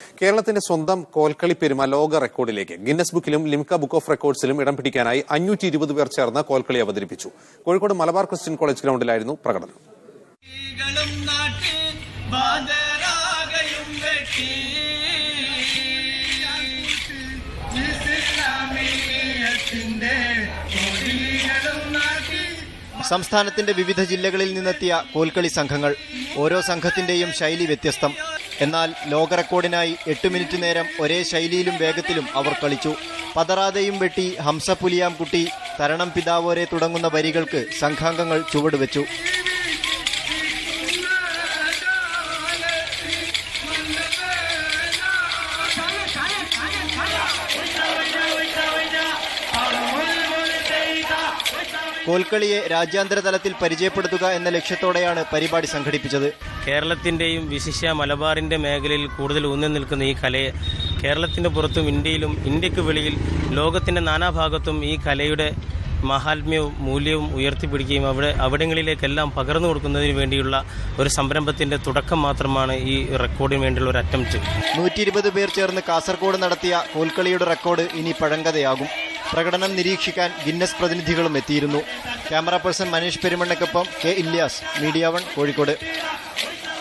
കേരളത്തിന്റെ സ്വന്തം കോൽക്കളി പെരുമ ലോക റെക്കോർഡിലേക്ക് ഗിന്നസ് ബുക്കിലും ലിംക ബുക്ക് ഓഫ് റെക്കോർഡ്സിലും ഇടം പിടിക്കാനായി 520 പേർ ചേർന്ന് കോൽക്കളി അവതരിപ്പിച്ചു. കോഴിക്കോട് മലബാർ ക്രിസ്ത്യൻ കോളേജ് ഗ്രൗണ്ടിലായിരുന്നു പ്രകടനം. സംസ്ഥാനത്തിന്റെ വിവിധ ജില്ലകളിൽ നിന്നെത്തിയ കോൽക്കളി സംഘങ്ങൾ. ഓരോ സംഘത്തിന്റെയും ശൈലി വ്യത്യസ്തം. എന്നാൽ ലോക റെക്കോർഡിനായി 8 മിനിറ്റ് നേരം ഒരേ ശൈലിയിലും വേഗത്തിലും അവർ കളിച്ചു. പതറാതെയും വെട്ടി, ഹംസപുലിയാം കുട്ടി, തരണം പിതാവോരെ തുടങ്ങുന്ന വരികൾക്ക് സംഘാംഗങ്ങൾ ചുവടുവെച്ചു. കോൽക്കളിയെ രാജ്യാന്തര തലത്തിൽ പരിചയപ്പെടുത്തുക എന്ന ലക്ഷ്യത്തോടെയാണ് പരിപാടി സംഘടിപ്പിച്ചത്. കേരളത്തിന്റെയും വിശിഷ്യ മലബാറിന്റെ മേഖലയിൽ കൂടുതൽ ഊന്നി നിൽക്കുന്ന ഈ കലയെ കേരളത്തിന്റെ പുറത്തും ഇന്ത്യയിലും ഇന്ത്യക്ക് വെളിയിൽ ലോകത്തിന്റെ നാനാഭാഗത്തും ഈ കലയുടെ മഹാത്മ്യവും മൂല്യവും ഉയർത്തിപ്പിടിക്കുകയും അവിടങ്ങളിലേക്കെല്ലാം പകർന്നു കൊടുക്കുന്നതിന് വേണ്ടിയുള്ള ഒരു സംരംഭത്തിന്റെ തുടക്കം മാത്രമാണ് ഈ റെക്കോർഡിന് വേണ്ടിയുള്ള ഒരു അറ്റംപ്റ്റ്. 120 പേർ ചേർന്ന് കാസർഗോഡ് നടത്തിയ കോൽക്കളിയുടെ റെക്കോർഡ് ഇനി പഴങ്കഥയാകും. പ്രകടനം നിരീക്ഷിക്കാൻ ഗിന്നസ് പ്രതിനിധികളും എത്തിയിരുന്നു. ക്യാമറ പേഴ്സൺ മനീഷ് പെരുമണ്ണയ്ക്കൊപ്പം കെ ഇല്യാസ്, മീഡിയ 1 കോഴിക്കോട്.